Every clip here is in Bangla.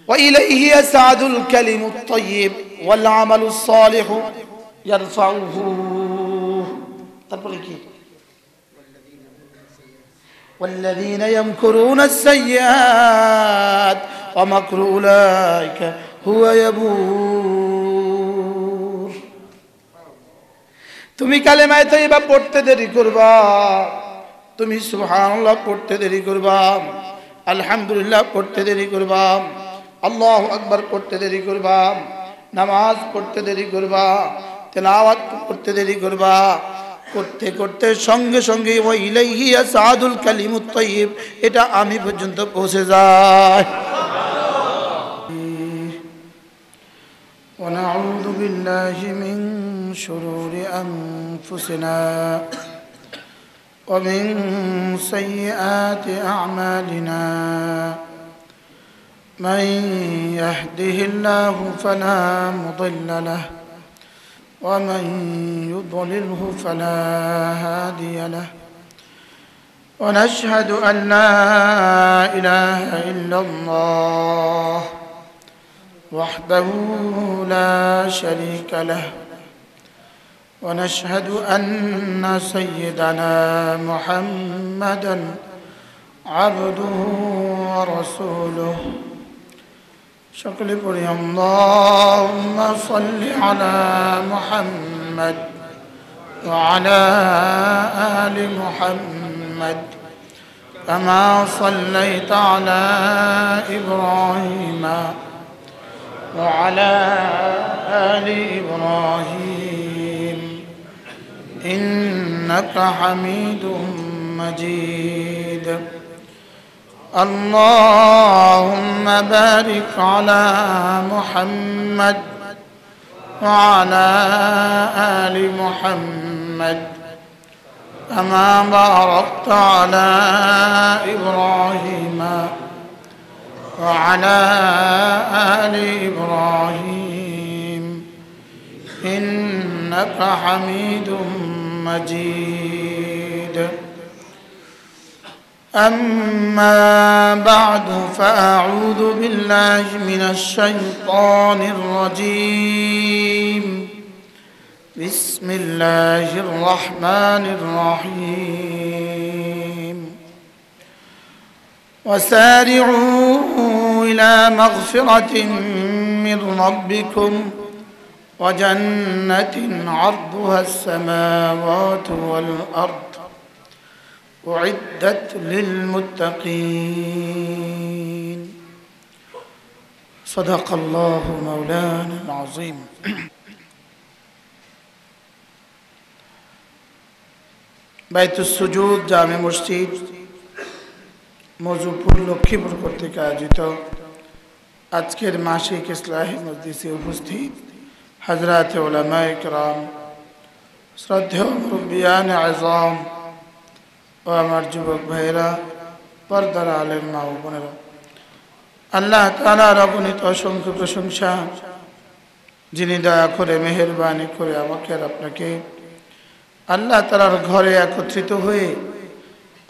وإليه يصعد الكلم الطيب والعمل الصالح يرفعه والذين يمكرون السيئات ومكر أولئك هو يبور তুমি কালেমায়ে তাইয়্যিবা পড়তে দেরি করবা, তুমি সুবহানাল্লাহ পড়তে দেরি করবা, আলহামদুলিল্লাহ পড়তে দেরি করবা, আল্লাহু আকবার পড়তে দেরি করবা, নামাজ পড়তে দেরি করবা, তেলাওয়াত করতে দেরি করবা, করতে করতে সঙ্গে সঙ্গে ওয়া ইলাইহি ইয়াসআদুল কালিমুত তাইয়্যিব এটা আমি পর্যন্ত পৌঁছে যায়। ওয়া নাউযু বিল্লাহি মিন শুরুরি আনফুসিনা ওয়া মিন সাইয়্যাতি আ'মালিনা মান ইয়াহদিহিল্লাহু ফালা মুদিল্লা লাহু ومن يضلله فلا هادي له ونشهد أن لا إله إلا الله وحده لا شريك له ونشهد أن سيدنا محمدا عبده ورسوله شكل قولي اللهم صل على محمد وعلى آل محمد كما صليت على إبراهيم وعلى آل إبراهيم إنك حميد مجيد اللهم بارك على محمد وعلى آل محمد كما باركت على إبراهيم وعلى آل إبراهيم إنك حميد مجيد أما بعد فأعوذ بالله من الشيطان الرجيم بسم الله الرحمن الرحيم وسارعوا إلى مغفرة من ربكم وجنة عرضها السماوات والأرض أعدت للمتقين صدق الله مولانا العظيم বাইতুস সুজুদ জামে মসজিদ মজুপুর লক্ষ্মীপুর কর্তৃক আয়োজিত আজকের মাসিক ইসলাহি মজলিসে উপস্থিত হযরত উলামায়ে কেরাম, শ্রদ্ধেয় মুরব্বিয়ান আযম ও আমার যুবক ভাইয়েরা, পর্দার আলের মা ও বোনেরা, আল্লাহ তাআলার অগণিত অসংখ্য প্রশংসা, যিনি দয়া করে মেহেরবানি করে আমাকে আর আপনাকে আল্লাহ তাআলার ঘরে একত্রিত হয়ে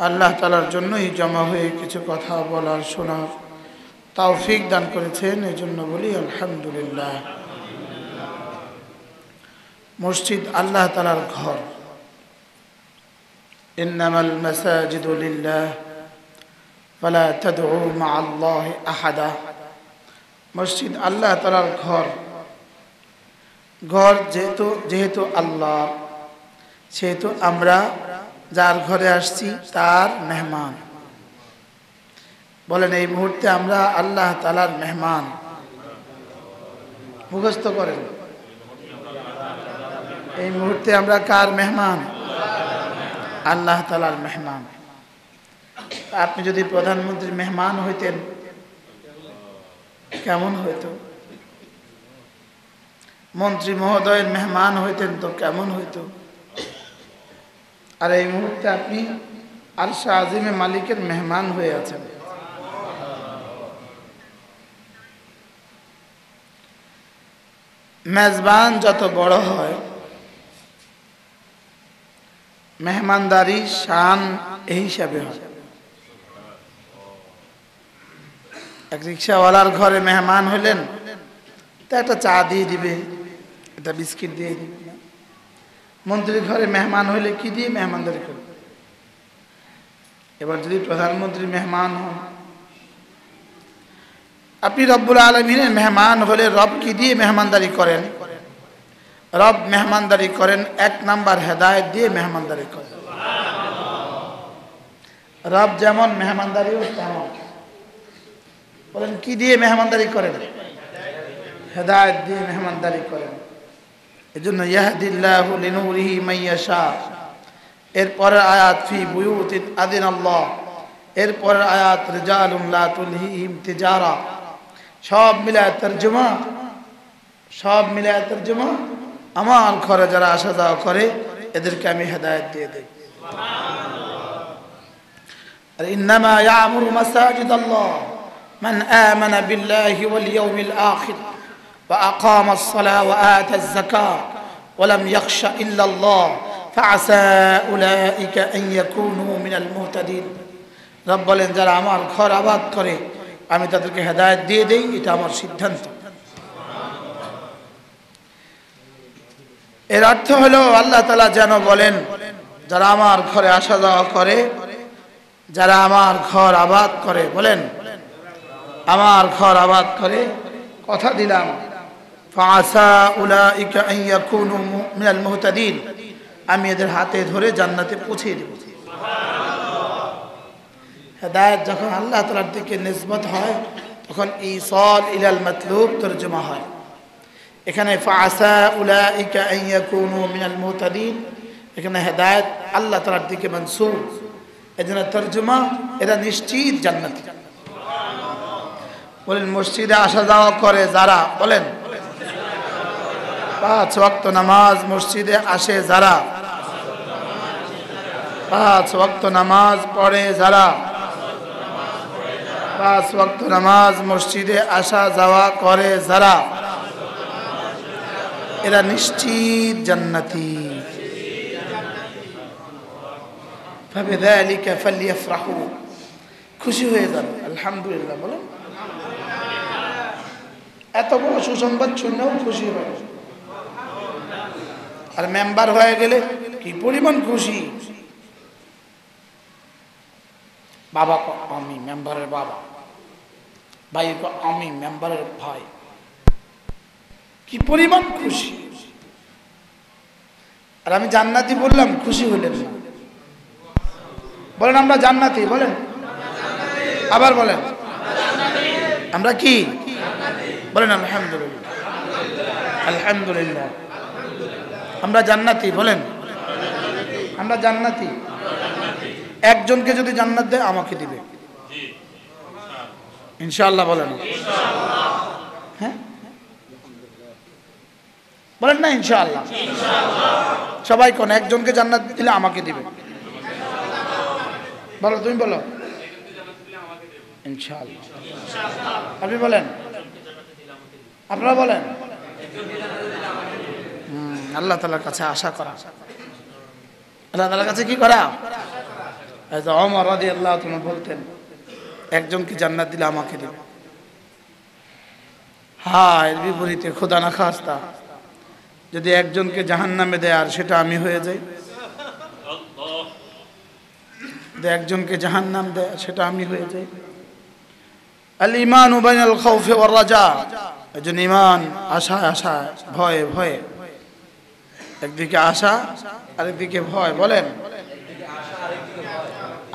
আল্লাহ তাআলার জন্যই জমা হয়ে কিছু কথা বলার শোনার তৌফিক দান করেছেন। এই জন্য বলি আলহামদুলিল্লাহ। মসজিদ আল্লাহ তাআলার ঘর। ইন্নামাল মাসাজিদু লিল্লাহ ফালা তাদউ মা'আল্লাহি আহাদা। মসজিদ আল্লাহ তাআলার ঘর। ঘর যেহেতু আল্লাহ, সেহেতু আমরা যার ঘরে আসছি তার মেহমান। বলেন এই মুহূর্তে আমরা আল্লাহ তাআলার মেহমান। মুখস্থ করেন, এই মুহূর্তে আমরা কার মেহমান? আল্লাহ তাআলার মেহমান। আপনি যদি প্রধানমন্ত্রীর মেহমান হইতেন কেমন হইতো? মন্ত্রী মহোদয়ের মেহমান হইতেন তো কেমন হইতো? আর এই মুহূর্তে আপনি আরশে আজিমে মালিকের মেহমান হয়ে আছেন। মেজবান যত বড় হয়, মেহমানদারি শান এই হিসাবে হয়। এক রিক্সাওয়ালার ঘরে মেহমান হলেন, তা একটা চা দিয়ে দিবে, একটা বিস্কিট দিয়ে দিবে। মন্ত্রীর ঘরে মেহমান হলে কি দিয়ে মেহমানদারি করবে? এবার যদি প্রধানমন্ত্রী মেহমান হন, আপনি রব্বুল আলামিনের মেহমান হলে রব কি দিয়ে মেহমানদারি করেন? রব মেহমানদারি করেন 1 নাম্বার হেদায়েত দিয়ে মেহমানদারি করেন। রব যেমন মেহমানদারিও তেমন। বলেন কি দিয়ে মেহমানদারি করেন? হেদায়েত দিয়ে মেহমানদারি করেন। এজন্য ইয়াহদিল্লাহু লিনূরিহি মাইয়াশা, এরপরের আয়াত ফি বুয়ুতিন আযিনাল্লাহ, এরপরের আয়াত রিজালুন লা তুলহিহিম তিজারা। সব মিলায় তরজমা আমার ঘরে যারা আসা যাওয়া করে এদেরকে আমি হেদায়েত দিয়ে দেই। আর ইন্নামা ইয়ামুরু মাসাজিদাল্লাহ মান আমানা বিল্লাহি ওয়াল ইয়াউমিল আখির ওয়া আকামাস সালাহ ওয়া আতাজ যাকাত ওয়া লাম ইয়াখশা ইল্লাল্লাহ ফাআসা উলাইকা আন ইয়াকুনু মিনাল মুহতাদিন। রব বলেন যারা আমার ঘর আবাদ করে আমি তাদেরকে হেদায়েত দিয়ে দেই, এটা আমার সিদ্ধান্ত। এর অর্থ হলো আল্লাহ তাআলা যেন বলেন যারা আমার ঘরে আসা যাওয়া করে, যারা আমার ঘর আবাদ করে, বলেন আমার ঘর আবাদ করে, কথা দিলাম ফাআসা উলাইকা আন ইয়াকুনু মিনাল মুহতাদিন, আমি এদের হাতে ধরে জান্নাতে পৌঁছে দেব। হেদায়েত যখন আল্লাহ তাআলার দিকে নিসবত হয় তখন ঈসাল ইলাল মাতলুব তরজমা হয়। এখানে ফাআসা উলাইকা আন ইয়াকুনু মিনাল মুহতাদিন, এখানে হেদায়েত আল্লাহ তাআলার দিকে মানসুব, এজন্য তরজমা এরা নিশ্চিত জান্নাতি। বলেন মসজিদে আসা যাওয়া করে যারা, বলেন 5 ওয়াক্ত নামাজ মসজিদে আসে যারা, 5 ওয়াক্ত নামাজ পড়ে যারা, 5 ওয়াক্ত নামাজ মসজিদে আসা যাওয়া করে যারা, এরা নিশ্চিত জান্নাতি। ফাবিযালিকা ফালইফরাহু, খুশি হয়ে যান, আলহামদুলিল্লাহ বলেন। এত বড় সুসংবাদ শুনেও খুশি হয়, আর মেম্বার হয়ে গেলে কি পরিমাণ খুশি। বাবা কো আমি মেম্বারের বাবা, ভাই কো আমি মেম্বারের ভাই, কি পরিমাণ খুশি। আর আমি জান্নাতি বললাম, খুশি হলেন না? বলেন আমরা জান্নাতি, বলেন আবার বলেন আমরা কি? বলেন আলহামদুলিল্লাহ, আলহামদুলিল্লাহ আমরা জান্নাতি, বলেন আমরা জান্নাতি। একজনকে যদি জান্নাত দেয় আমাকে দিবে ইনশাআল্লাহ, বলেন হ্যাঁ, বলেন না ইনশাআল্লাহ। সবাই কোন একজনকে জান্নাত দিলে আমাকে দিবে, বলো তুমি বলো ইনশাআল্লাহ। আপনি বলেন, আপনারা বলেন। আল্লাহ তাআলার কাছে আশা করা, আল্লাহ তাআলার কাছে কি করা? ওমর রাদিয়াল্লাহু তাআলা বলতেন একজনকে জান্নাত দিলে আমাকে দিবে। হ্যাঁ, এর বিপরীতে খোদা না খাস্তা যদি একজনকে জাহান্নামে দেয় আর সেটা আমি হয়ে যাই, যদি একজনকে জাহান্নাম দেয় সেটা আমি হয়ে যাই। আল ঈমানু বাইনাল খাউফি ওয়ার রাজা, এজন্য ঈমান আশা আশা, ভয়ে ভয়ে, একদিকে আশা আরেকদিকে ভয়। বলেন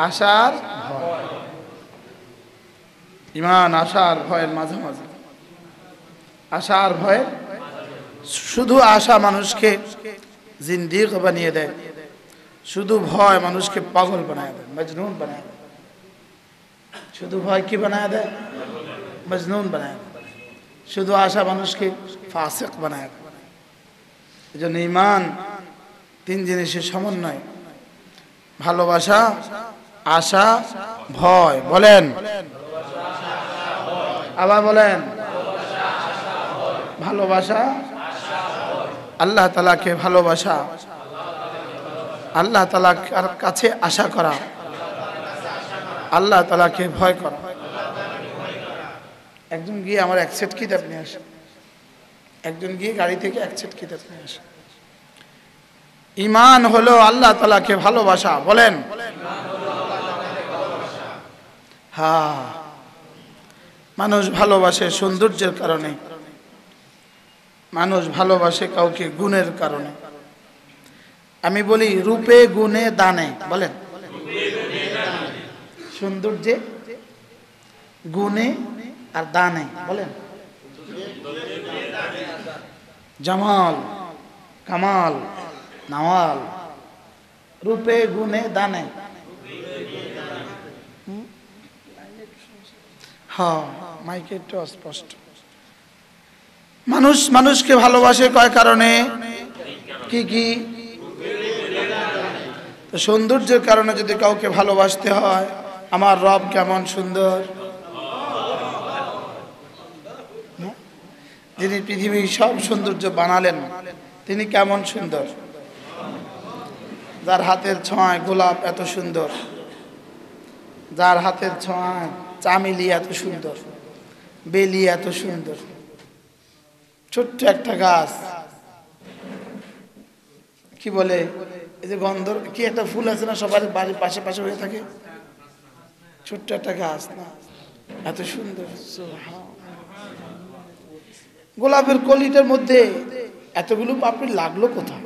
আশার ভয়, ঈমান আশার ভয়ের মাঝামাঝি। আশার ভয়, শুধু আশা মানুষকে জিন্দিক বানিয়ে দেয়, শুধু ভয় মানুষকে পাগল বানায় দেয়, মজনুন বানায় দেয়। শুধু ভয় কি বানায় দেয়? মজনুন বানায় দেয়। শুধু আশা মানুষকে ফাসিক বানায় দেয়। এজন্য ঈমান 3 জিনিসের সমন্বয়, ভালোবাসা, আশা, ভয়। বলেন আবার বলেন, ভালোবাসা, আল্লাহ তাআলাকে ভালোবাসা, আল্লাহ তাআলার কাছে আশা করা, আল্লাহ তাআলাকে ভয় করা। একজন গিয়ে আমার এক সেট কিতাব নিয়ে আসে, একজন গিয়ে গাড়ি থেকে এক সেট কিতাব নিয়ে আসে। ঈমান হলো আল্লাহ তাআলাকে ভালোবাসা। বলেন হ্যাঁ, মানুষ ভালোবাসে সৌন্দর্যের কারণে, মানুষ ভালোবাসে কাউকে গুণের কারণে। আমি বলি রূপে গুণে দানে। বলেন সৌন্দর্যে, গুণে আর দানে। বলেন জামাল, কামাল, নওয়াল, রূপে গুণে দানে। হ্যাঁ, মাইকে একটু অস্পষ্ট। মানুষ মানুষকে ভালোবাসে কয় কারণে? কি কি? সৌন্দর্যের কারণে যদি কাউকে ভালোবাসতে হয়, আমার রব কেমন সুন্দর, যিনি পৃথিবীর সব সৌন্দর্য বানালেন তিনি কেমন সুন্দর, যার হাতের ছোঁয়ায় গোলাপ এত সুন্দর, যার হাতের ছোঁয়ায় চামেলি এত সুন্দর, বেলি এত সুন্দর, ছোট্ট একটা গাছ কি বলে এই যে গন্ধ কি একটা ফুল আছে না, সবার বাড়ির পাশে পাশে হয়ে থাকে, ছোট্ট একটা গাছ না, এত সুন্দর। গোলাপের কলিটার মধ্যে এতগুলো পাপড়ি লাগলো কোথায়?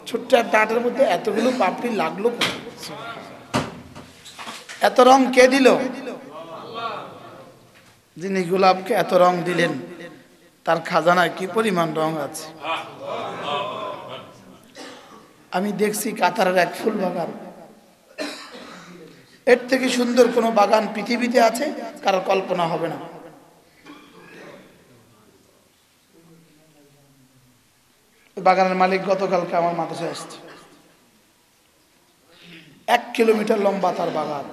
ছোট্ট একটা আটার মধ্যে এতগুলো পাপড়ি লাগলো কোথায়? এত রং কে দিল? যিনি গোলাপকে এত রং দিলেন তার খাজানায় কি পরিমাণ রং আছে। আমি দেখছি কাতারের এক ফুল বাগান, এর থেকে সুন্দর কোনো বাগান পৃথিবীতে আছে কারো কল্পনা হবে না। বাগানের মালিক গতকালকে আমার মাদ্রাসায় আসছে, 1 কিলোমিটার লম্বা তার বাগান,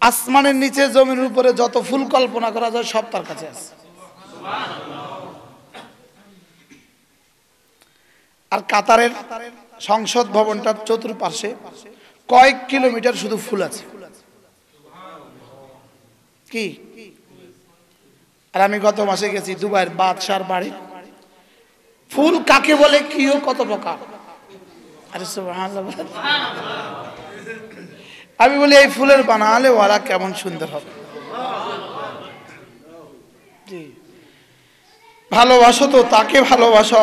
আসমানের নিচে জমির উপরে যত ফুল কল্পনা করা যায় সব তার কাছে আছে। আর কাতারের সংসদ ভবনটার চতুর্পাশে কয়েক কিলোমিটার শুধু ফুল আছে। কি? আর আমি গত মাসে গেছি দুবাইয়ের বাদশার বাড়ি, ফুল কাকে বলে কিও কত প্রকার। আরে সুবহানাল্লাহ। আমি বলি এই ফুলের বানালে ওরা কেমন সুন্দর হবে। জি, ভালোবাসো তো তাকে ভালোবাসো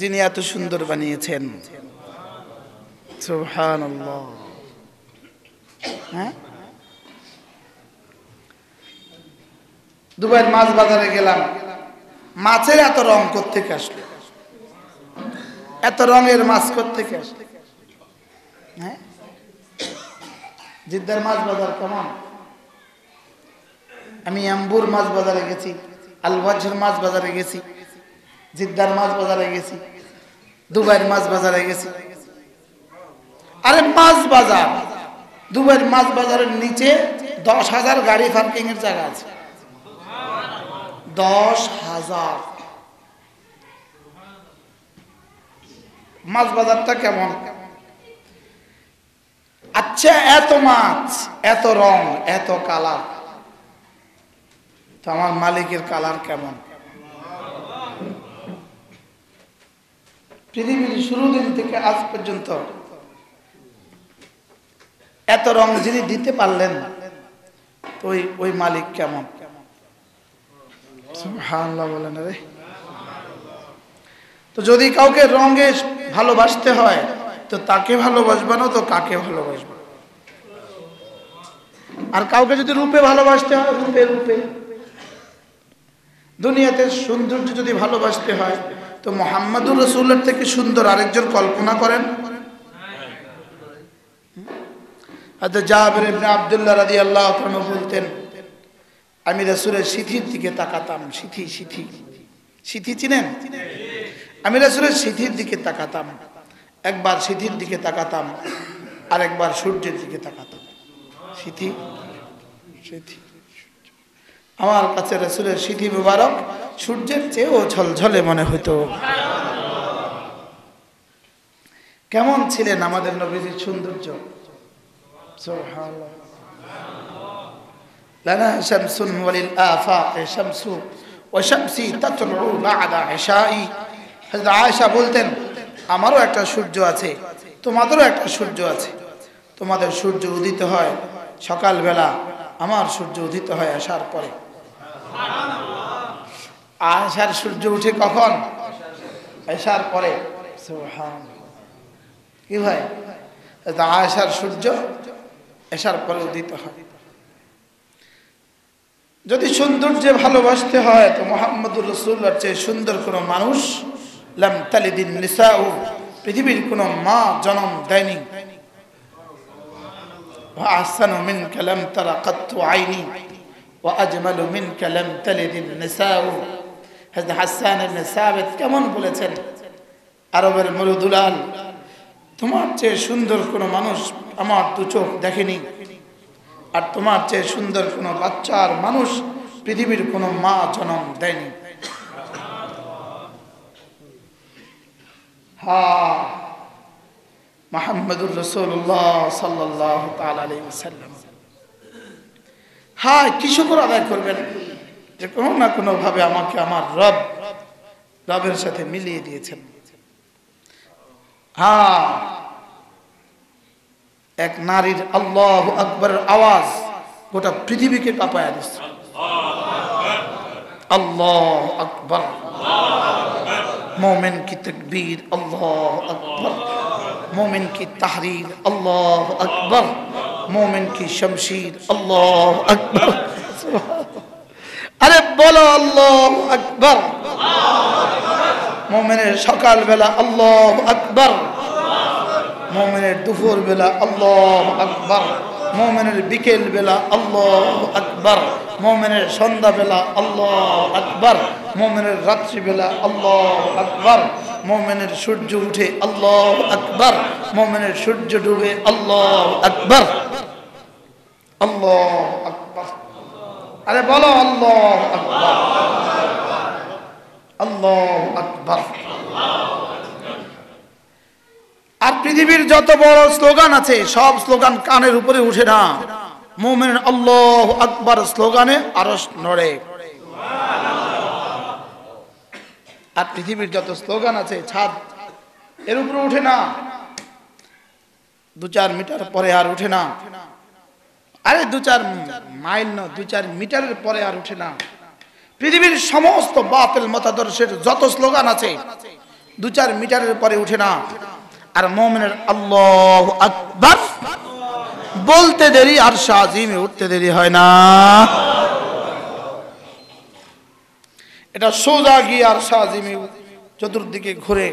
যিনি এত সুন্দর বানিয়েছেন। সুবহানাল্লাহ। হ্যাঁ, দুবাইয়ের মাছ বাজারে গেলাম, মাছের এত রং কোত্থেকে আসলো? এত রঙের মাছ কোত্থেকে আসলো? হ্যাঁ, জিদ্দার মাছ বাজার কেমন? আমি আম্বুর মাছ বাজারে গেছি, আলওয়াজের মাছ বাজারে গেছি, জিদ্দার মাছ বাজারে গেছি, দুবাইয়ের মাছ বাজারে গেছি। আরে মাছ বাজার, দুবাইয়ের মাছ বাজারের নিচে 10,000 গাড়ি পার্কিং এর জায়গা আছে। 10,000। মাছ বাজারটা কেমন? আচ্ছা, এত মাছ, এত রং, এত কালার, তো আমার মালিকের কালার কেমন? পৃথিবীর শুরু দিন থেকে আজ পর্যন্ত এত রং যিনি দিতে পারলেন, তো ওই মালিক কেমন? সুবহানাল্লাহ বলেন রে। তো যদি কাউকে রঙে ভালোবাসতে হয় তো তাকে ভালোবাসবে না তো কাকে ভালোবাসবে? আর কাউকে যদি রূপে ভালোবাসতে হয়, রূপে রূপে। দুনিয়াতে সৌন্দর্য যদি ভালোবাসতে হয় তো মুহাম্মদুর রাসূলের থেকে সুন্দর আরেকজন কল্পনা করেন? হযরত জাবের ইবনে আব্দুল্লাহ রাদিয়াল্লাহু আনহু বলতেন, আমি রাসূলের সিথির দিকে তাকাতাম। সিথি, সিথি, সিথি চিনেন? আমি রাসূলের সিথির দিকে তাকাতাম, একবার সিথির দিকে তাকাতাম আর একবার সূর্যের দিকে তাকাতাম। সিথি, সিথি। আমার কাছে রাসূলের সিথি মুবারক সূর্যের চেয়েও ঝলঝলে মনে হতো। কেমন ছিলেন আমাদের নবীজির সৌন্দর্য! সুবহানাল্লাহ। লানা শামসুন ওয়ালিল আফাকি শামসু ওয়া শামসি তাতলু বা'দা ইশাই। হযরত আয়েশা বলতেন, আমারও একটা সূর্য আছে, তোমাদেরও একটা সূর্য আছে। তোমাদের সূর্য উদিত হয় সকালবেলা, আমার সূর্য উদিত হয় আসার পরে। আয়েশার সূর্য উঠে কখন? আসার পরে। সুবহানাল্লাহ। কি ভাই, আয়েশার সূর্য আসার পরে উদিত হয়। যদি সৌন্দর্যে ভালোবাসতে হয় তো মুহাম্মদুর রাসূলুল্লাহর চেয়ে সুন্দর কোনো মানুষ লাম তালিদিন নিসাউ, পৃথিবীর কোনো মা জন্ম দেয়নি। ওয়া আহসানু মিনকা লাম তারা কাত্তু আইনি ওয়া আজমালু মিনকা লাম তালিদিন নিসাউ। হযরত হাসান ইবনে সাবিত কেমন বলেছেন, আরবের মরুদুলাল, তোমার চেয়ে সুন্দর কোনো মানুষ আমার দু চোখ দেখেনি, আর তোমার চেয়ে সুন্দর কোনো বাচ্চার মানুষ পৃথিবীর কোনো মা জন্ম দেয়নি। হ্যাঁ, মুহাম্মদুর রাসূলুল্লাহ সাল্লাল্লাহু তাআলা আলাইহি ওয়াসাল্লাম। হ্যাঁ, কি শুকর আদায় করবেন যে কোনো না কোনো ভাবে আমাকে আমার রবের সাথে মিলিয়ে দিয়েছেন। হ্যাঁ, এক নারীর আল্লাহু আকবরের আওয়াজ গোটা পৃথিবীকে কাঁপায়া দিচ্ছে। আল্লাহু আকবার, मोमिन की तकबीर अल्लाह अकबर, मोमिन की तहरीर अल्लाह अकबर, मोमिन की शमशीर अल्लाह अकबर। अरे बोलो अल्लाह अकबर। मोमिनेर सकाल बेला अल्लाह अकबर, मोमिनेर दुपुर बेला अल्लाह अकबर, मोमिनेर बिकेल बेला अल्लाह अकबर, मोमिनेर सन्ध्या बेला अल्लाह अकबर, मोमिनेर रात्रि बेला अल्लाह अकबर, मोमिनेर सूर्य उठे अल्लाह अकबर, मोमिनेर सूर्य डूबे अल्लाह अकबर, अल्लाह अकबर। अरे बोलो अल्लाह अकबर, अल्लाह अकबर। আর পৃথিবীর যত বড় স্লোগান আছে সব স্লোগান কানের উপরে উঠে না, মুমিনের আল্লাহু আকবার স্লোগানে আরশ নড়ে। আর পৃথিবীর যত স্লোগান আছে ছাদ এর উপরে উঠে না, 2-4 মিটার পরে আর উঠে না। আরে 2-4 মাইল না, 2-4 মিটারের পরে আর উঠে না। পৃথিবীর সমস্ত বাতিল মতাদর্শের যত স্লোগান আছে 2-4 মিটারের পরে উঠে না। আর মুমিনের আল্লাহু আকবার বলতে দেরি আরশ আজিমে উঠতে দেরি হয় না। এটা সোজা গিয়ে আরশ আজিমে চতুর্দিকে ঘুরে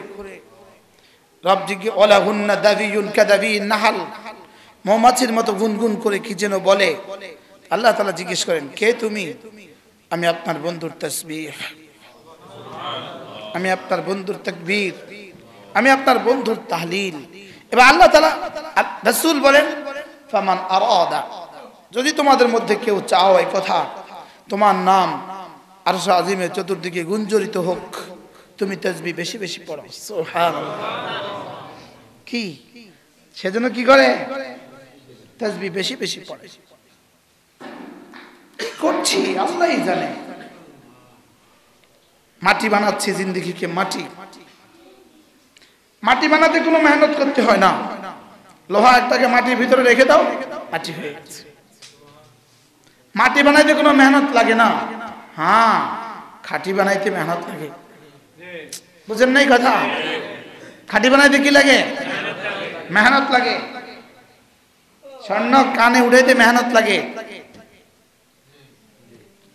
রবজিকে ওয়ালাহুন্না দাবিয়ুন কাদাবিন নাহাল, মৌমাছির মতো গুনগুন করে কি যেন বলে। আল্লাহ তাআলা জিজ্ঞেস করেন, কে তুমি? আমি আপনার বন্ধুর তাসবিহ, আমি আপনার বন্ধুর তাকবীর, আমি আপনার বন্ধুর তাহলিল। এবার আল্লাহ তাআলা রাসূল বলেন, ফামান আরাদা, যদি তোমাদের মধ্যে কেউ চাও এই কথা তোমার নাম আরশ আজিমে চতুর্দিকে গুঞ্জরিত হোক, তুমি তাসবিহ বেশি বেশি পড়ো। সুবহানাল্লাহ। কি সেজন্য কি করে? তাসবিহ বেশি বেশি পড়ে। কি করছি আল্লাহই জানে। মাটি বানাচ্ছি জিন্দেগিকে, মাটি মাটি বানাতে কোনো মেহনত করতে হয় না। লোহা একটাকে মাটির ভিতরে রেখে দাও, মাটি হয়ে গেছে। মাটি বানাইতে কোনো মেহনত লাগে না। হ্যাঁ, খাঁটি বানাইতে মেহনত লাগে। বুঝেন নাই কথা? খাঁটি বানাইতে কি লাগে? মেহনত লাগে। স্বর্ণ কানে উঠাইতে মেহনত লাগে।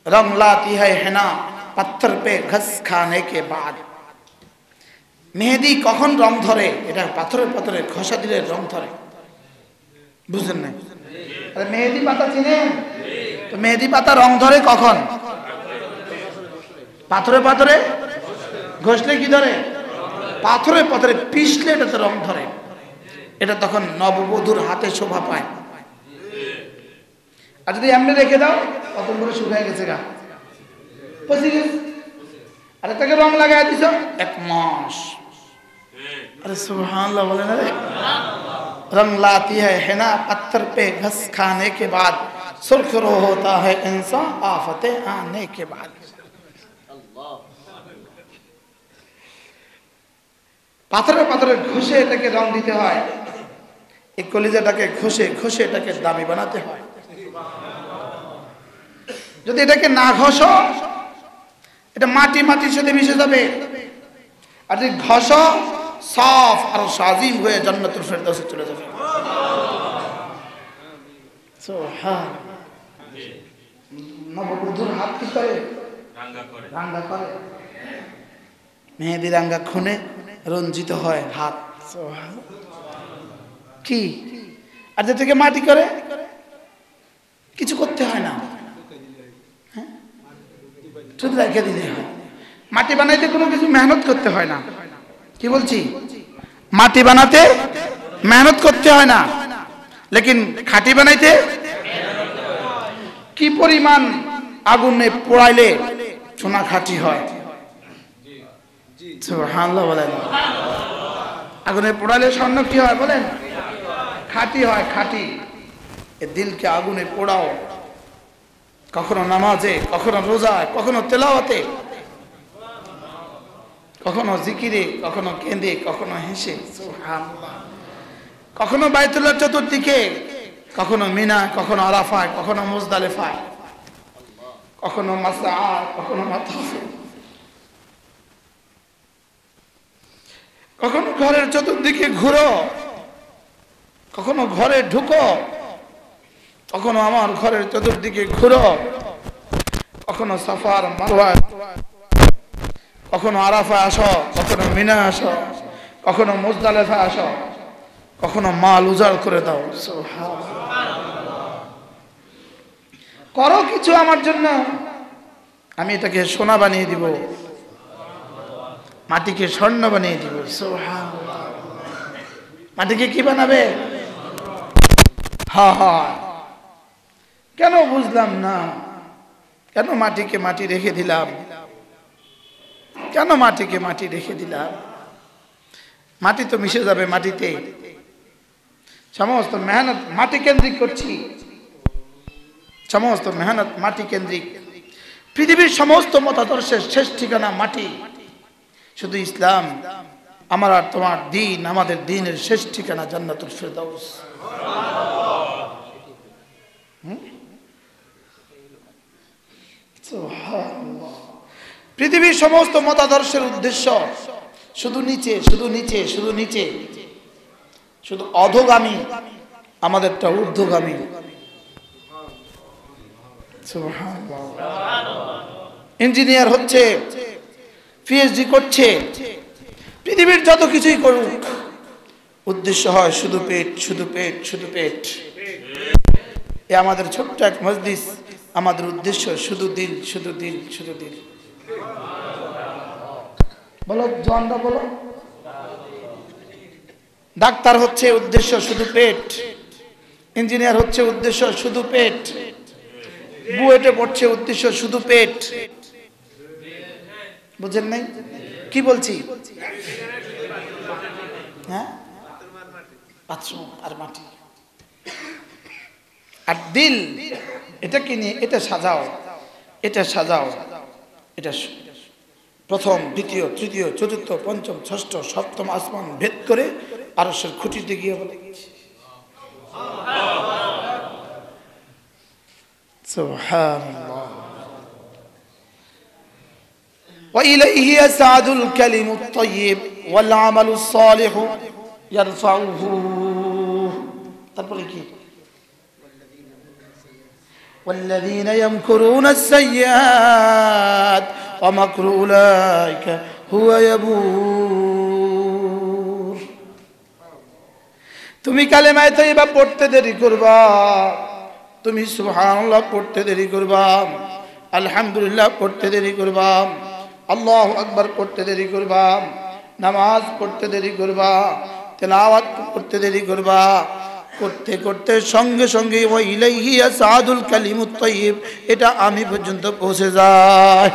रंग लाती है हेना पत्थर पे घस खाने के बाद। মেহেদি কখন রং ধরে? এটা পাথরে পাথরে ঘষা দিলে রং ধরে। বুঝলেন না? আরে মেহেদি পাতা চিনেন তো? মেহেদি পাতা রং ধরে কখন? পাথরে পাথরে ঘষলে কি ধরে? পাথরে পাথরে পিষলে এটাতে রং ধরে। এটা তখন নববধূর হাতে শোভা পায়। আর যদি এমনি রেখে দাও কত করে শুকিয়ে গেছে গা, পচে গেছে। আর তাকে রং লাগাই দিছো 1 মাস। আরে সুবহানাল্লাহ বলেন। আরে रंग लाती है हिना पत्थर पे घस खाने के बाद, सुर्ख रो होता है इंसान आफते आने के बाद। পাথরে পাথরে ঘষে এটাকে রং দিতে হয়, এই কলিজাটাকে ঘষে ঘষে এটাকে দামি বানাতে হয়। যদি এটাকে না ঘষো এটা মাটি মাটির সাথে মিশে যাবে, আর যদি ঘষো সাফ আর সাজিম হয়ে জান্নাতুল ফেরদাউসে চলে যাবে। সুবহান। নববধূর হাত কি করে? রাঙ্গা করে। মেহেদি রাঙ্গা খুনে রঞ্জিত হয় হাত। কি আর যেটাকে মাটি করে কিছু করতে হয় না, শুধু রেখে দিতে হয়। মাটি বানাইতে কোনো কিছু মেহনত করতে হয় না। কি বলছি? মাটি বানাতে মেহনত করতে হয় না, লেকিন খাঁটি বানাইতে কি পরিমাণ আগুনে পোড়াইলে সোনা খাঁটি হয়। সুবহানাল্লাহ বলেন। আগুনে পোড়াইলে স্বর্ণ কি হয় বলেন? খাঁটি হয়, খাঁটি। এ দিলকে আগুনে পোড়াও, কখনো নামাজে, কখনো রোজায়, কখনো তেলাওয়াতে, কখনো জিকিরে, কখনো কেঁদে, কখনো হেসে। সুবহানাল্লাহ। কখনো বাইতুল্লাহ চতুর্দিকে, কখনো মিনা, কখনো আরাফায়, কখনো মুজদালিফায়, কখনো মাসআ, কখনো মাতাফে, কখনো ঘরের চতুর্দিকে ঘুরো, কখনো ঘরে ঢুকো, কখনো আমার ঘরের চতুর্দিকে ঘুরো, কখনো সাফার মারওয়ায়, কখনো আরাফায় আসো, কখনো মিনা আসো, কখনো মুজদালিফায় আসো, কখনো মাল উজাড় করে দাও। করো কিছু আমার জন্য, আমি এটাকে সোনা বানিয়ে দিব, মাটিকে স্বর্ণ বানিয়ে দিব। সুবহানাল্লাহ। মাটিকে কি বানাবে? হ্যাঁ হ্যাঁ। কেন বুঝলাম না, কেন মাটিকে মাটি রেখে দিলাম, কেন মাটিকে মাটি রেখে দিলাম? মাটি তো মিশে যাবে মাটিতে। সমস্ত মেহনত মাটি কেন্দ্রিক করছি, সমস্ত মেহনত মাটি কেন্দ্রিক। পৃথিবীর সমস্ত মতাদর্শের শেষ ঠিকানা মাটি, শুধু ইসলাম আমার আর তোমার দিন, আমাদের দিনের শেষ ঠিকানা জান্নাতুল ফেরদাউস। পৃথিবীর সমস্ত মতাদর্শের উদ্দেশ্য শুধু নিচে, শুধু নিচে, শুধু নিচে, শুধু অধোগামী, আমাদেরটা ঊর্ধ্বগামী। ইঞ্জিনিয়ার হচ্ছে, পিএইচডি করছে, পৃথিবীর যত কিছুই করুক, উদ্দেশ্য হয় শুধু পেট, শুধু পেট, শুধু পেট। এ আমাদের ছোট্ট এক মজলিস, আমাদের উদ্দেশ্য শুধু দিল, শুধু দিল, শুধু দিল। বলো জনরা, বলো। ডাক্তার হচ্ছে উদ্দেশ্য শুধু পেট, ইঞ্জিনিয়ার হচ্ছে উদ্দেশ্য শুধু পেট, বুয়েটে পড়ছে উদ্দেশ্য শুধু পেট। বুঝেন নাই কি বলছি? হ্যাঁ, বাথরুম আর মাটি আর দিল, এটা কি নিয়ে? এটা সাজাও, এটা সাজাও, এটা প্রথম, দ্বিতীয়, তৃতীয়, চতুর্থ, পঞ্চম, ষষ্ঠ, সপ্তম আসমান ভেদ করে আরশের খুঁটিতে গিয়ে বলে সুবহানাল্লাহ। وإليه يسعد الكلم الطيب والعمل الصالح يرفعه। তারপরে কি? والذين يمكرون السيئات ومكر أولئك هو يبور। তুমি কালেমায়ে তাইয়্যিবা পড়তে দেরি করবা, তুমি সুবহানাল্লাহ পড়তে দেরি করবা, আলহামদুলিল্লাহ পড়তে দেরি করবা, আল্লাহু আকবার পড়তে দেরি করবা, নামাজ পড়তে দেরি করবা, তেলাওয়াত করতে দেরি করবা, করতে করতে সঙ্গে সঙ্গে ওয়া ইলাইহি ইয়াসাদুল কালিমুত তাইয়্যিব, এটা আমি পর্যন্ত পৌঁছে যায়,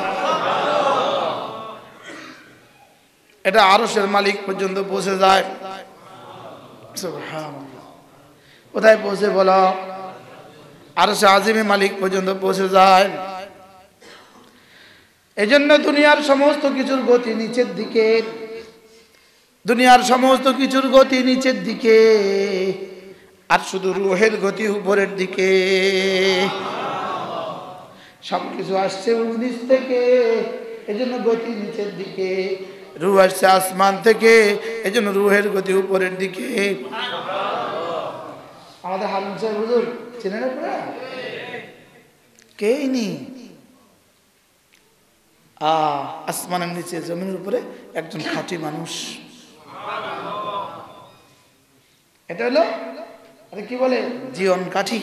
এটা আরশের মালিক পর্যন্ত পৌঁছে যায়। সুবহানাল্লাহ। কোথায় পৌঁছে বলো? আরশে আজিমে মালিক পর্যন্ত পৌঁছে যায়। এজন্য দুনিয়ার সমস্ত কিছুর গতি নিচের দিকে, দুনিয়ার সমস্ত কিছুর গতি নিচের দিকে, আর শুধু রূহের গতি উপরের দিকে। সবকিছু আসছে নিচ থেকে, এজন্য গতি নিচের দিকে। রূহ আসছে আসমান থেকে, এজন্য রূহের গতি উপরের দিকে। আমাদের হারুন সাহেব হুজুর চেনেন আপনারা? কেই নি। আসমানের নিচে জমিনের উপরে একজন খাঁটি মানুষ। এটা হলো আরে কি বলে জীবন কাঠি।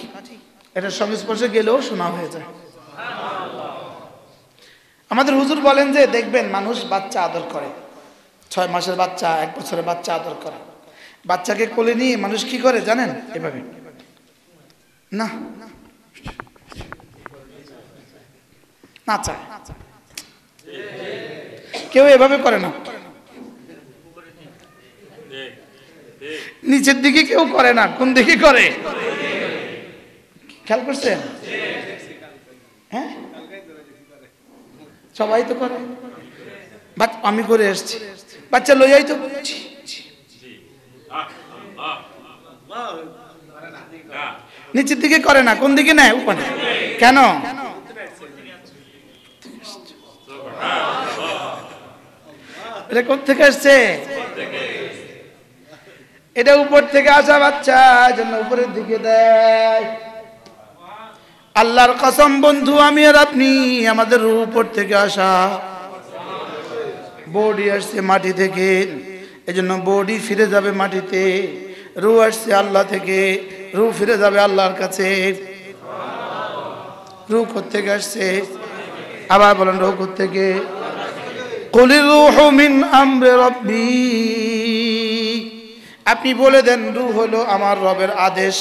এটার সংস্পর্শে গেলেও শোনা হয়ে যায়। আমাদের হুজুর বলেন যে দেখবেন মানুষ বাচ্চা আদর করে, 6 মাসের বাচ্চা, 1 বছরের বাচ্চা আদর করে। বাচ্চাকে কোলে নিয়ে মানুষ কি করে জানেন? এভাবে না নাচায়। কেউ এভাবে করে না, নিচের দিকে কেউ করে না। কোন দিকে করে খেয়াল করছেন? হ্যাঁ, সবাই তো করে। আমি করে এসছি, বাচ্চা লইয়াই তো। নিচের দিকে করে না, কোন দিকে নেয়? উপরে। কেন? এটা কোথা থেকে আসছে? এটা উপর থেকে আসা বাচ্চা, জন্য উপরের দিকে দেয়। আল্লাহর কসম বন্ধু, আমি আর আপনি, আমাদের রূহ উপর থেকে আসা। বডি আসছে মাটি থেকে, এজন্য বডি ফিরে যাবে মাটিতে। রূহ আসছে আল্লাহ থেকে, রূহ ফিরে যাবে আল্লাহর কাছে। রূহ কোত্থেকে আসছে? আবার বলেন, রূহ কোত্থেকে? কুলির রূহু মিন আমরি রাব্বি। আপনি বলে দেন রূহ হলো আমার রবের আদেশ।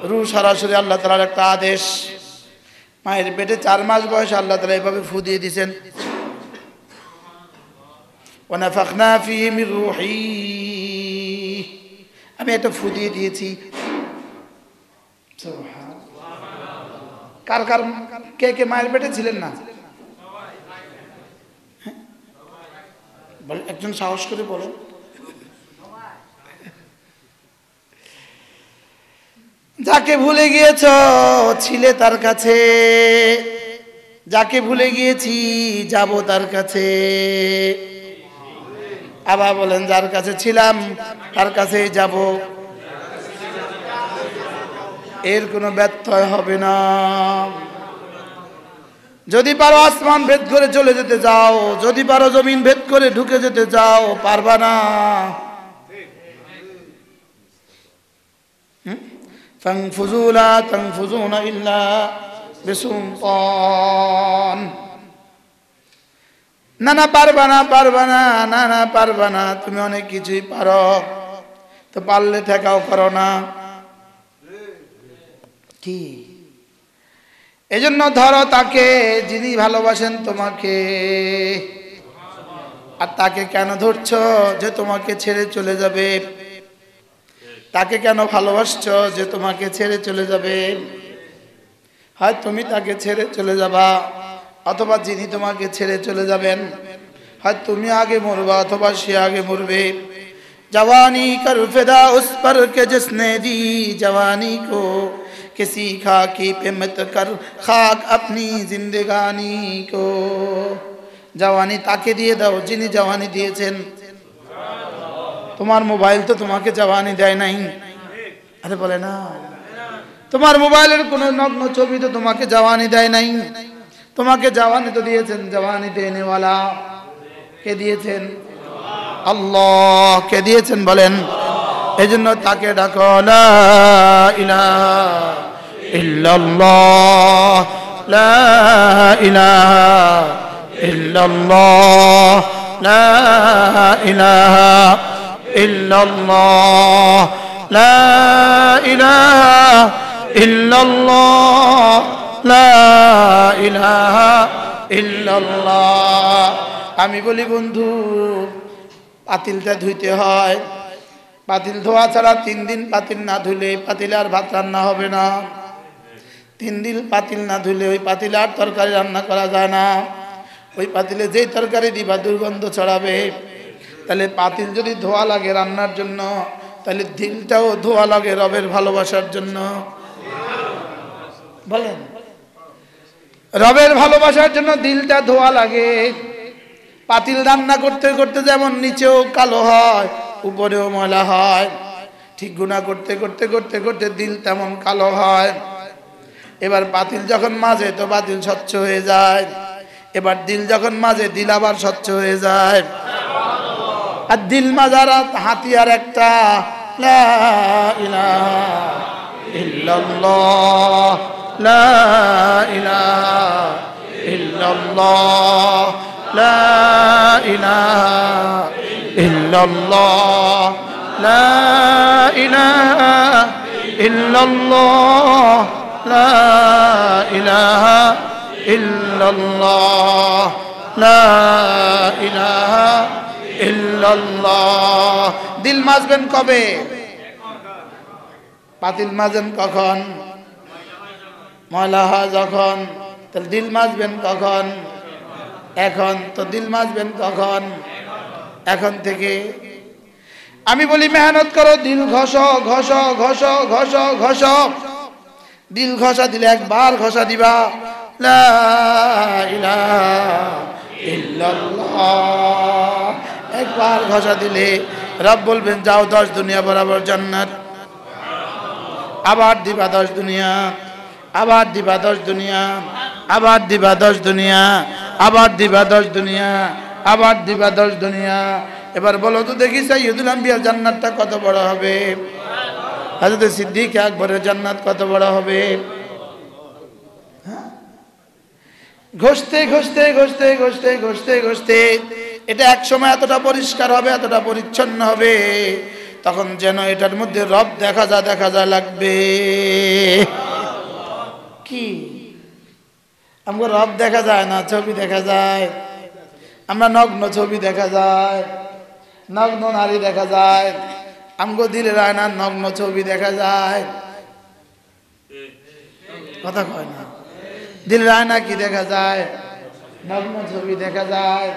রূহ সরাসরি আল্লাহ তাআলার একটা আদেশ। মায়ের পেটে 4 মাস বয়সে আল্লাহ তাআলা এভাবে ফু দিয়ে দিয়েছেন, ওয়া নাফাখনা ফীহি মির রূহি। আমি একটা ফু দিয়ে দিয়েছি। কার কার কে কে মায়ের পেটে ছিলেন না? একজন সাহস করে বলেন। যাকে ভুলে গিয়েছ ছিলে তার কাছে, যাকে ভুলে গিয়েছি যাব তার কাছে। আবার বলেন, যার কাছে ছিলাম তার কাছেই যাব। এর কোনো ব্যত্যয় হবে না। যদি পারো আসমান ভেদ করে চলে যেতে যাও, যদি পারো জমিন ভেদ করে ঢুকে যেতে যাও, পারবা না। ফানফুযু লা তানফুযুনা ইল্লা বিসুলতান। না না পারবা না, পারবা না, না না পারবা না। তুমি অনেক কিছুই পারো, তো পারলে ঠেকাও করো না। কি এজন্য ধরো তাকে যিনি ভালোবাসেন তোমাকে। আর তাকে কেন ধরছো? যে তোমাকে ছেড়ে চলে যাবে। তাকে কেন ভালোবাসছো? যে তোমাকে ছেড়ে চলে যাবে। হয় তুমি তাকে ছেড়ে চলে যাবা, অথবা যিনি তোমাকে ছেড়ে চলে যাবেন। হয় তুমি আগে মরবা, অথবা সে আগে মরবে। जवानी कर फिदा उस पर के जिसने दी जवानी को, किसी खाकी पे मत कर खाक अपनी जिंदगानी को। जवानी ताके दिए दाओ जिन्हें जवानी दिएছেন। তোমার মোবাইল তো তোমাকে জওয়ানি দেয় নাই। আরে বলে না, তোমার মোবাইলের কোন নগ্ন ছবি তো তোমাকে জওয়ানি দেয় নাই। তোমাকে জওয়ানি তো দিয়েছেন জওয়ানি দেনে वाला। কে দিয়েছেন? আল্লাহ। কে দিয়েছেন বলেন? এজন্য তাকে ডাকো, লা ইলাহা ইল্লাল্লাহ, লা ইলাহা ইল্লাল্লাহ, লা ইলাহা ইল্লাল্লাহ, লা ইলাহা ইল্লাল্লাহ, লা ইলাহা ইল্লাল্লাহ। আমি বলি বন্ধু, পাতিলটা ধুইতে হয়, পাতিল ধোয়া ছাড়া 3 দিন পাতিল না ধুলে পাতিলে আর ভাত রান্না হবে না। 3 দিন পাতিল না ধুলে ওই পাতিলে আর তরকারি রান্না করা যায় না। ওই পাতিলে যেই তরকারি দিবা দুর্গন্ধ ছড়াবে। তাহলে পাতিল যদি ধোয়া লাগে রান্নার জন্য, তাহলে দিলটাও ধোয়া লাগে রবের ভালোবাসার জন্য। বলেন, রবের ভালোবাসার জন্য দিলটা ধোয়া লাগে। পাতিল রান্না করতে করতে যেমন নিচেও কালো হয়, উপরেও ময়লা হয়, ঠিক গুনাহ করতে করতে করতে করতে দিল তেমন কালো হয়। এবার পাতিল যখন মাজে তো পাতিল স্বচ্ছ হয়ে যায়। এবার দিল যখন মাজে দিল আবার স্বচ্ছ হয়ে যায়। আর দিল মাজার হাতিয়ার একটা, লা ইলাহা ইল্লাল্লাহ, লা ইলাহা ইল্লাল্লাহ, লা ইলাহা ইল্লাল্লাহ, লা ইলাহা ইল্লাল্লাহ, লা ইলাহা ইল্লাল্লাহ, লা ইলাহা ইল্লাল্লাহ। দিল মাজবেন কবে? পাতিল মাজেন কখন? ময়লা হয় যখন। তাহলে দিল মাজবেন কখন? এখন। তো দিল মাজবেন কখন? এখন থেকে। আমি বলি মেহনত করো, দিল ঘষো ঘষো ঘষো ঘষো ঘষো। দিল ঘষা দিলে একবার ঘষা দিবা, লা ইলাহা ইল্লাল্লাহ, একবার ঘষা দিলে রব বলবেন যাও 10 দুনিয়া বরাবর জান্নাত। আবার দিবা 10 দুনিয়া, আবার দিবা 10 দুনিয়া, আবার দিবা 10 দুনিয়া, আবার দিবা 10 দুনিয়া, আবার দিবা 10 দুনিয়া। এবার বলো তো দেখি সাইয়্যিদুল আম্বিয়ার জান্নাতটা কত বড় হবে? হযরত সিদ্দিক আকবরের জান্নাত কত বড় হবে? ঘষতে ঘষতে ঘষতে ঘষতে ঘষতে ঘষতে এটা এক সময় এতটা পরিষ্কার হবে, এতটা পরিচ্ছন্ন হবে, তখন যেন এটার মধ্যে রব দেখা যায় লাগবে। কি আমাকে রব দেখা যায় না, ছবি দেখা যায়। আমরা নগ্ন ছবি দেখা যায়, নগ্ন নারী দেখা যায়। আমগো দিলের আয়নার নগ্ন ছবি দেখা যায়। কথা কয় না? দিলের আয়না কি দেখা যায়? নগ্ন ছবি দেখা যায়।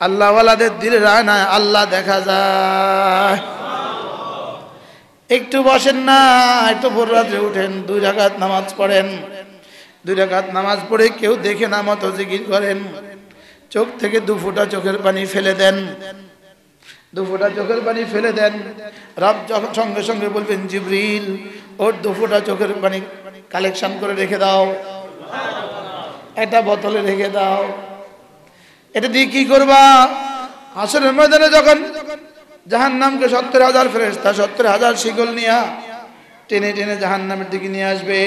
আল্লাহওয়ালাদের দিলের আয়নায় আল্লাহ দেখা যায়। একটু বসেন না, একটু ভোর রাতে উঠেন, 2 রাকাত নামাজ পড়েন। 2 রাকাত নামাজ পড়ে কেউ দেখে না মতো জিকির করেন। চোখ থেকে 2 ফোঁটা চোখের পানি ফেলে দেন, 2 ফোঁটা চোখের পানি ফেলে দেন। রব যখন সঙ্গে সঙ্গে বলবেন জিবরিল ওর 2 ফোঁটা চোখের পানি কালেকশন করে রেখে দাও, একটা বোতলে রেখে দাও। এটা দিয়ে কি করবা? হাসরের ময়দানে যখন জাহান্নামকে 70,000 ফেরেশতা 70,000 শিকল নিয়ে টেনে টেনে জাহান্নামের দিকে নিয়ে আসবে,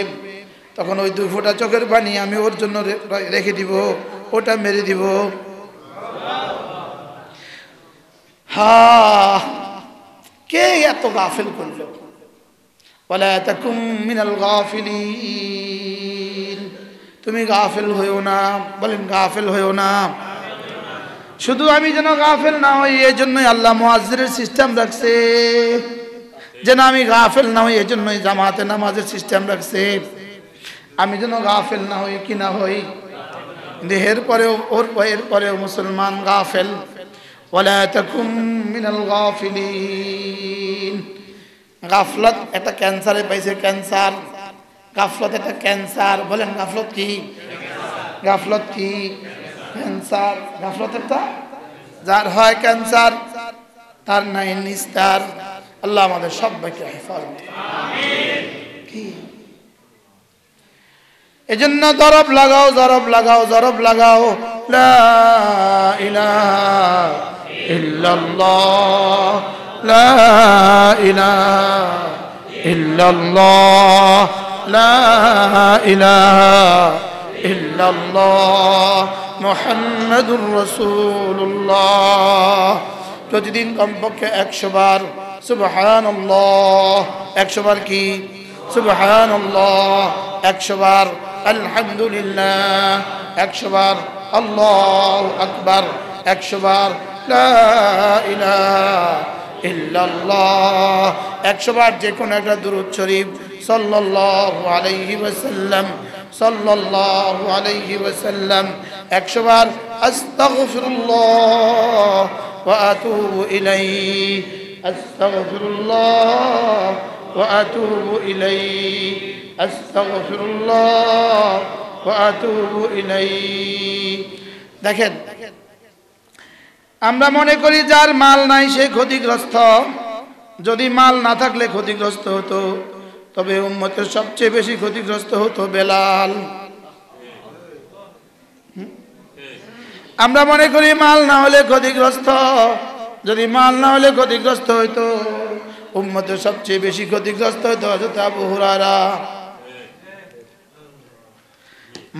তখন ওই 2 ফোঁটা চোখের পানি আমি ওর জন্য রেখে দিব, ওটা মেরে দিব। কে এত গাফিল করলো? ওয়ালা তাকুম মিনাল গাফিলিন, তুমি গাফিল হইও না। বলেন গাফিল হইও না। শুধু আমি যেন গাফিল না হই এই জন্যই আল্লাহ মুয়াজ্জিরের সিস্টেম রাখছে, যেন আমি গাফিল না হই এই জন্যই জামাতে নামাজের সিস্টেম রাখছে। আমি যেন গাফিল না হই, কি না হই। দেহের পরেও এর পরেও মুসলমান গাফিল। ওয়ালা তাকুম মিনাল গাফিলিন। গাফলত একটা ক্যান্সারে পাইছে, ক্যান্সার। গাফলত একটা ক্যান্সার। বলেন গাফলত কি? গাফলত কি? ক্যান্সার। গাফলত একটা, যার হয় ক্যান্সার তার নাই নিস্তার। আল্লাহ আমাদের সবাইকে হেফাজত করুন, আমিন। কি এজন্য জরব লাগাও, জরব লাগাও, জরব লাগাও, লা ইলাহা ইল্লাল্লাহ, লা ইলাহা ইল্লাল্লাহ, লা ইলাহা ইল্লাল্লাহ, মুহাম্মাদুর রাসূলুল্লাহ। প্রতিদিন কমপক্ষে 100 বার সুবহানাল্লাহ, 100 বার কি? সুবহানাল্লাহ, 100 বার আলহামদুলিল্লাহ, 100 বার আল্লাহু আকবার, 100 বার লা ইলাহা ইল্লাল্লাহ। 100 বার যে কোনো একটা দুরূদ শরীফ সাল্লাল্লাহু আলাইহি ওয়াসাল্লাম, সাল্লাল্লাহু আলাইহি ওয়াসাল্লাম। 100 বার আস্তাগফিরুল্লাহ ওয়া আতুবু ইলাইহি, আস্তাগফিরুল্লাহ ওয়া আতুবু ইলাইহি, আস্তাগফিরুল্লাহ ওয়া আতুবু ইলাইহি। দেখেন, আমরা মনে করি যার মাল নাই সে ক্ষতিগ্রস্ত। যদি মাল না থাকলে ক্ষতিগ্রস্ত হতো, তবে উম্মতের সবচেয়ে বেশি ক্ষতিগ্রস্ত হতো বেলাল। আমরা মনে করি মাল না হলে ক্ষতিগ্রস্ত। যদি মাল না হলে ক্ষতিগ্রস্ত হইতো, উম্মতের সবচেয়ে বেশি ক্ষতিগ্রস্ত হতো হযরত আবু হুরায়রা।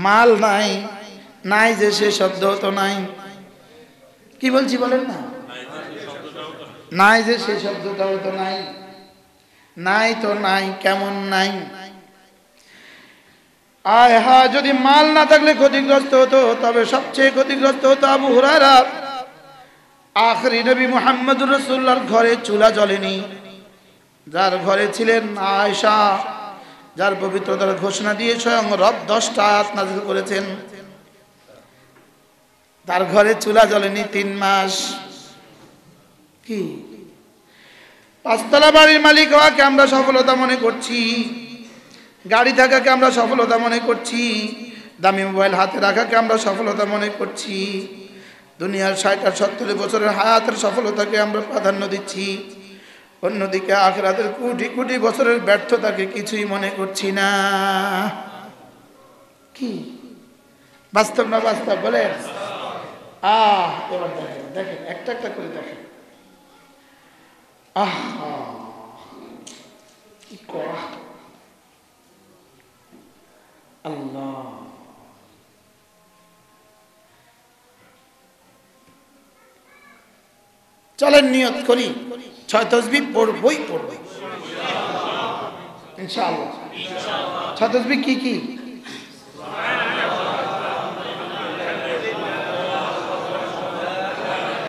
মাল নাই, নাই যে সে শব্দ তো নাই। কি বলছি বলেন না? নাই যে সে শব্দটাও তো নাই। নাই তো নাই, কেমন নাই? আয় হা, যদি মাল না থাকলে ক্ষতিগ্রস্ত হতো, তবে সবচেয়ে ক্ষতিগ্রস্ত হতো আবু হুরায়রা। আখরি নবী মুহাম্মদুর রাসূলুল্লাহর ঘরে চুলা জ্বলেনি, যার ঘরে ছিলেন আয়েশা, যার পবিত্রতার ঘোষণা দিয়ে স্বয়ং রব 10টা আয়াত নাযিল করেছেন, তার ঘরে চুলা জ্বলেনি 3 মাস। কি 5 তলা বাড়ির মালিক হওয়াকে আমরা সফলতা মনে করছি, গাড়ি থাকাকে আমরা সফলতা মনে করছি, দামি মোবাইল হাতে রাখাকে আমরা সফলতা মনে করছি, দুনিয়ার 60-70 বছরের হায়াতের সফলতাকে আমরা প্রাধান্য দিচ্ছি। অন্যদিকে আখিরাতের কোটি কোটি বছরের ব্যর্থতাকে কিছুই মনে করছি না। কি বাস্তব না বাস্তব বলেন? এবার দেখেন, দেখেন একটা একটা করে দেখেন। কি করা! আল্লাহ, চলেন নিয়ত করি, 6 তাসবিহ পড়বই পড়বই ইনশাআল্লাহ। 6 তাসবিহ কি কি?